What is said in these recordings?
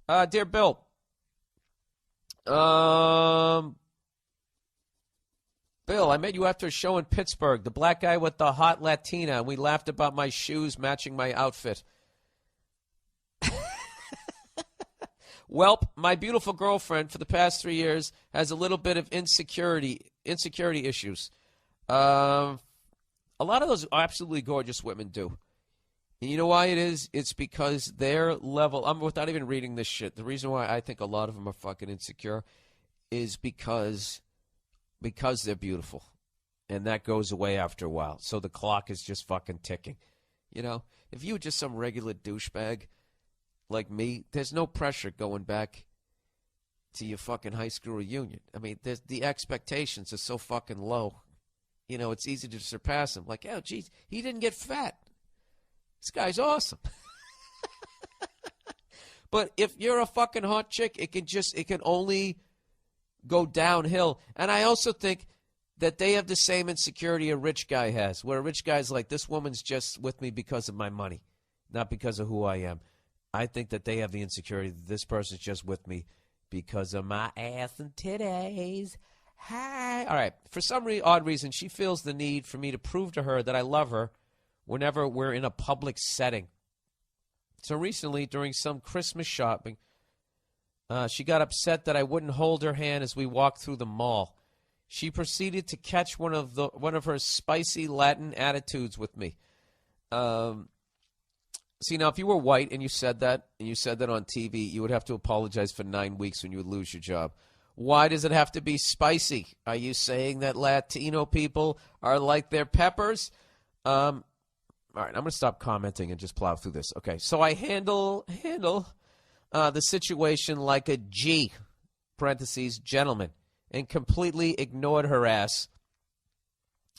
Dear Bill, Bill, I met you after a show in Pittsburgh. The black guy with the hot Latina, and we laughed about my shoes matching my outfit. Welp, my beautiful girlfriend for the past 3 years has a little bit of insecurity issues. A lot of those absolutely gorgeous women do. And you know why it is? It's because their level, without even reading this shit, the reason why I think a lot of them are fucking insecure is because they're beautiful. And that goes away after a while. So the clock is just fucking ticking. You know, if you were just some regular douchebag like me, there's no pressure going back to your fucking high school reunion. I mean, the expectations are so fucking low. You know, it's easy to surpass them. Like, oh, geez, he didn't get fat. This guy's awesome. But if you're a fucking hot chick, it can only go downhill. And I also think that they have the same insecurity a rich guy has, where a rich guy's like, this woman's just with me because of my money, not because of who I am. I think that they have the insecurity that this person's just with me because of my ass and titties. Hi. All right. For some odd reason, she feels the need for me to prove to her that I love her whenever we're in a public setting. So recently, during some Christmas shopping, she got upset that I wouldn't hold her hand as we walked through the mall. She proceeded to catch one of her spicy Latin attitudes with me. See, now, if you were white and you said that on TV, you would have to apologize for 9 weeks when you would lose your job. Why does it have to be spicy? Are you saying that Latino people are like their peppers? All right, I'm going to stop commenting and just plow through this. Okay, so I handle the situation like a G, parentheses, gentleman, and completely ignored her ass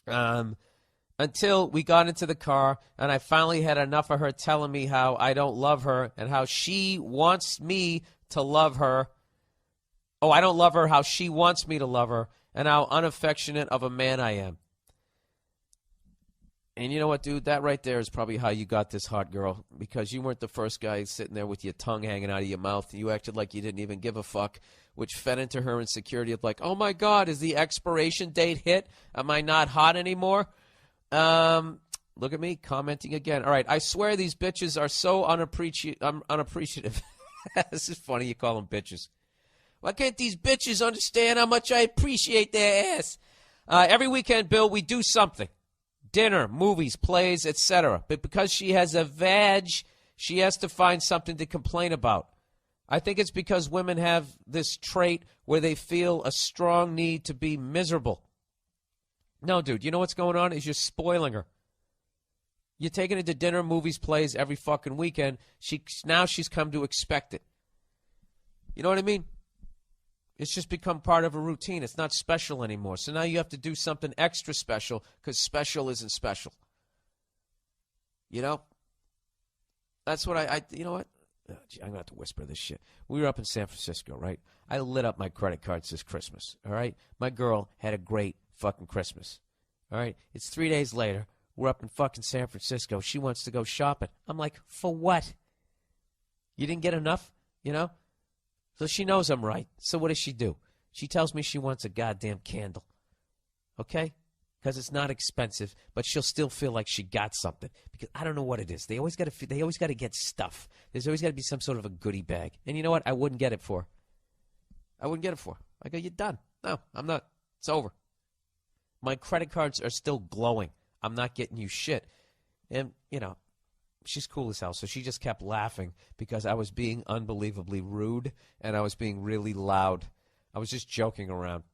until we got into the car, and I finally had enough of her telling me how I don't love her and how she wants me to love her. Oh, I don't love her, how she wants me to love her, and how unaffectionate of a man I am. And you know what, dude? That right there is probably how you got this hot girl, because you weren't the first guy sitting there with your tongue hanging out of your mouth. You acted like you didn't even give a fuck, which fed into her insecurity of like, oh, my God, is the expiration date hit? Am I not hot anymore? Look at me commenting again. All right, I swear these bitches are so unappreciative. This is funny you call them bitches. Why can't these bitches understand how much I appreciate their ass? Every weekend, Bill, we do something. Dinner, movies, plays, etc. But because she has a vag, she has to find something to complain about. I think it's because women have this trait where they feel a strong need to be miserable. No, dude, you know what's going on is you're spoiling her. You're taking her to dinner, movies, plays every fucking weekend. Now she's come to expect it. You know what I mean? It's just become part of a routine. It's not special anymore. So now you have to do something extra special because special isn't special. You know? That's what you know what? Oh, gee, I'm going to have to whisper this shit. We were up in San Francisco, right? I lit up my credit cards this Christmas, all right? My girl had a great fucking Christmas, all right? It's 3 days later. We're up in fucking San Francisco. She wants to go shopping. I'm like, for what? You didn't get enough, you know? So she knows I'm right. So what does she do? She tells me she wants a goddamn candle. Okay? Because it's not expensive, but she'll still feel like she got something. Because I don't know what it is. They always got to get stuff. There's always got to be some sort of a goodie bag. And you know what? I wouldn't get it for her. I wouldn't get it for her. I go, you're done. No, I'm not. It's over. My credit cards are still glowing. I'm not getting you shit. And, you know, she's cool as hell, so she just kept laughing because I was being unbelievably rude and I was being really loud. I was just joking around.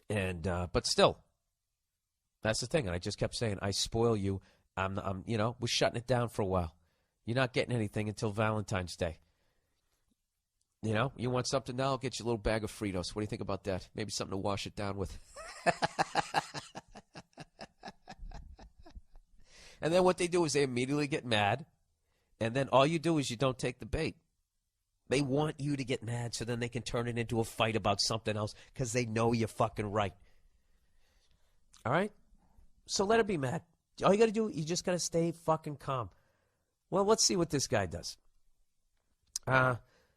And but still, that's the thing. And I just kept saying, I spoil you. I'm you know, we're shutting it down for a while. You're not getting anything until Valentine's Day. You know, you want something now? I'll get you a little bag of Fritos. What do you think about that? Maybe something to wash it down with. And then what they do is they immediately get mad, and then all you do is you don't take the bait. They want you to get mad so then they can turn it into a fight about something else because they know you're fucking right. All right? So let her be mad. All you got to do, you just got to stay fucking calm. Well, let's see what this guy does.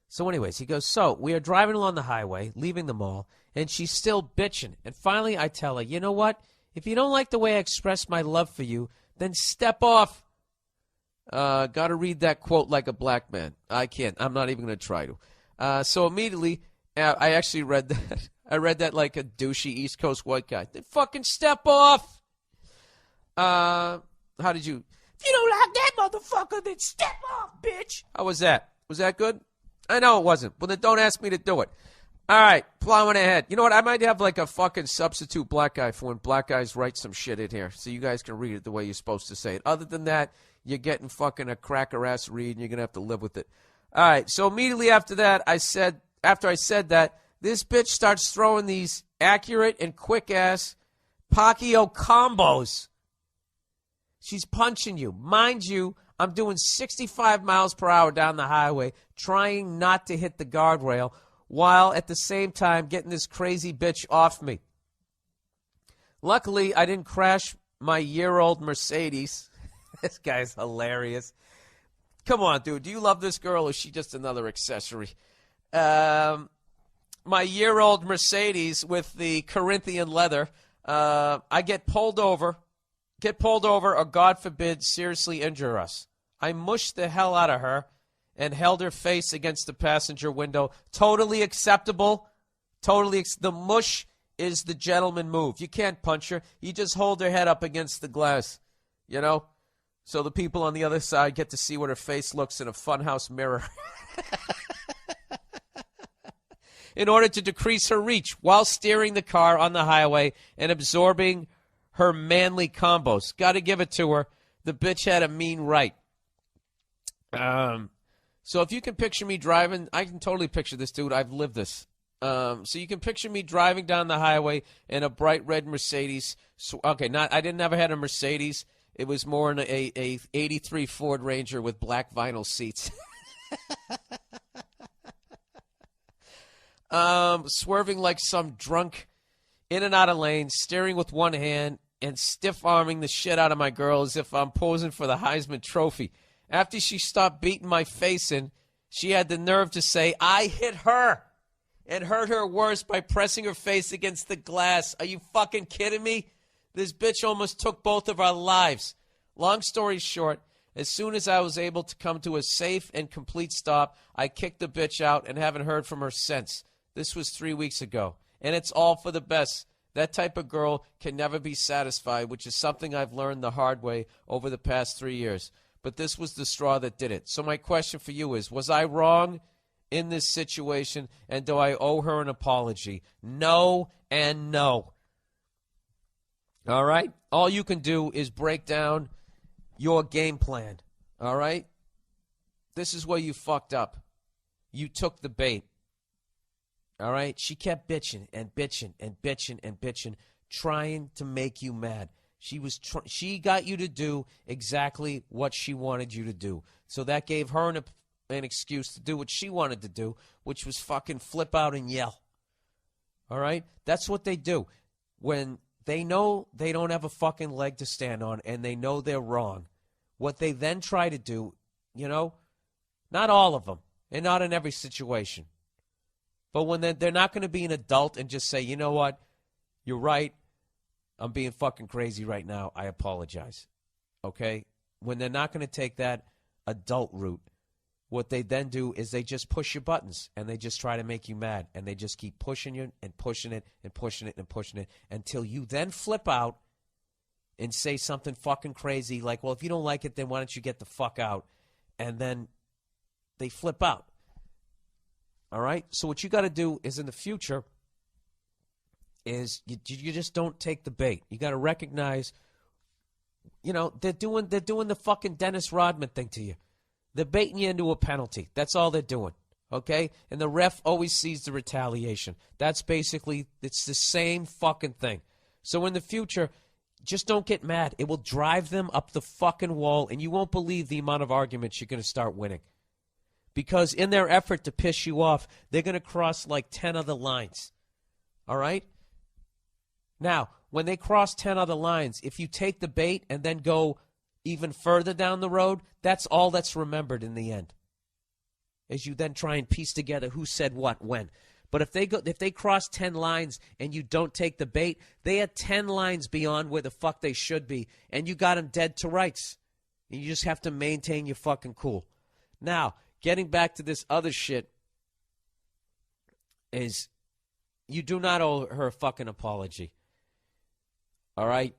So anyways, he goes, so we are driving along the highway, leaving the mall, and she's still bitching. And finally I tell her, you know what? If you don't like the way I express my love for you, then step off. Got to read that quote like a black man. I can't. I'm not even going to try to. So immediately, I actually read that. I read that like a douchey East Coast white guy. Then fucking step off. How did you? If you don't like that motherfucker, then step off, bitch. How was that? Was that good? I know it wasn't. Well, then don't ask me to do it. All right, plowing ahead. You know what? I might have like a fucking substitute black guy for when black guys write some shit in here, so you guys can read it the way you're supposed to say it. Other than that, you're getting fucking a cracker-ass read, and you're going to have to live with it. All right, so immediately after that, after I said that, this bitch starts throwing these accurate and quick-ass Pacquiao combos. She's punching you. Mind you, I'm doing 65 miles per hour down the highway, trying not to hit the guardrail, while at the same time getting this crazy bitch off me. Luckily, I didn't crash my year-old Mercedes. This guy's hilarious. Come on, dude. Do you love this girl, or is she just another accessory? My year-old Mercedes with the Corinthian leather. I get pulled over, or God forbid, seriously injure us. I mushed the hell out of her and held her face against the passenger window. Totally acceptable. The mush is the gentleman move. You can't punch her. You just hold her head up against the glass, you know, so the people on the other side get to see what her face looks in a funhouse mirror. In order to decrease her reach while steering the car on the highway and absorbing her manly combos. Got to give it to her. The bitch had a mean right. So if you can picture me driving, I can totally picture this, dude. I've lived this. So you can picture me driving down the highway in a bright red Mercedes. Okay, I didn't ever had a Mercedes. It was more in a 83 Ford Ranger with black vinyl seats. Swerving like some drunk, in and out of lanes, steering with one hand, and stiff-arming the shit out of my girl as if I'm posing for the Heisman Trophy. After she stopped beating my face in, she had the nerve to say, I hit her, and hurt her worse by pressing her face against the glass. Are you fucking kidding me? This bitch almost took both of our lives. Long story short, as soon as I was able to come to a safe and complete stop, I kicked the bitch out and haven't heard from her since. This was 3 weeks ago, and it's all for the best. That type of girl can never be satisfied, which is something I've learned the hard way over the past 3 years. But this was the straw that did it. So my question for you is, was I wrong in this situation, and do I owe her an apology? No and no. All right? All you can do is break down your game plan. All right? This is where you fucked up. You took the bait. All right? She kept bitching and bitching and bitching and bitching, trying to make you mad. She got you to do exactly what she wanted you to do. So that gave her an excuse to do what she wanted to do, which was fucking flip out and yell. All right? That's what they do. When they know they don't have a fucking leg to stand on and they know they're wrong, what they then try to do, you know, not all of them and not in every situation, but when they're not going to be an adult and just say, you know what, you're right, I'm being fucking crazy right now, I apologize. Okay? When they're not going to take that adult route, what they then do is they just push your buttons and they just try to make you mad, and they just keep pushing you and pushing it and pushing it and pushing it until you then flip out and say something fucking crazy like, well, if you don't like it, then why don't you get the fuck out? And then they flip out. All right? So what you got to do is in the future is you just don't take the bait. You got to recognize, you know, they're doing the fucking Dennis Rodman thing to you. They're baiting you into a penalty. That's all they're doing, okay? And the ref always sees the retaliation. That's basically, it's the same fucking thing. So in the future, just don't get mad. It will drive them up the fucking wall, and you won't believe the amount of arguments you're going to start winning. Because in their effort to piss you off, they're going to cross like 10 other lines, all right? Now, when they cross 10 other lines, if you take the bait and then go even further down the road, that's all that's remembered in the end. as you then try and piece together who said what when. But if they cross 10 lines and you don't take the bait, they are 10 lines beyond where the fuck they should be, and you got them dead to rights. And you just have to maintain your fucking cool. Now, getting back to this other shit is you do not owe her a fucking apology. All right?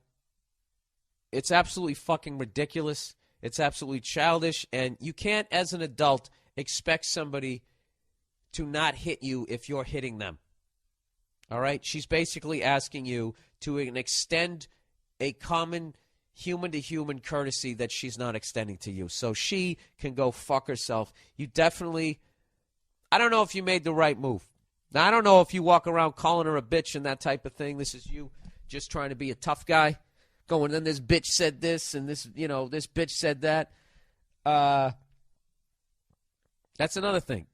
It's absolutely fucking ridiculous. It's absolutely childish, and you can't, as an adult, expect somebody to not hit you if you're hitting them. All right? She's basically asking you to extend a common human-to-human courtesy that she's not extending to you. So she can go fuck herself. You definitely, I don't know if you made the right move. Now, I don't know if you walk around calling her a bitch and that type of thing. This is you just trying to be a tough guy. Going, then this bitch said this, and this, this bitch said that. That's another thing.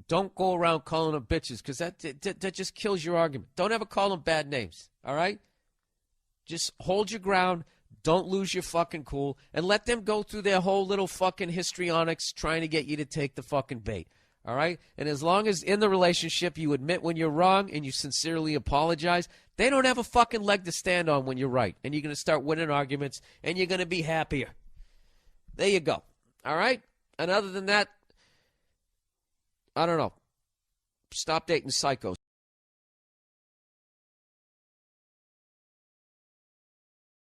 Don't go around calling them bitches, because that just kills your argument. Don't ever call them bad names, all right? Just hold your ground. Don't lose your fucking cool, and let them go through their whole little fucking histrionics trying to get you to take the fucking bait, all right? And as long as in the relationship you admit when you're wrong and you sincerely apologize, they don't have a fucking leg to stand on when you're right, and you're going to start winning arguments, and you're going to be happier. There you go, all right? And other than that, I don't know. Stop dating psychos.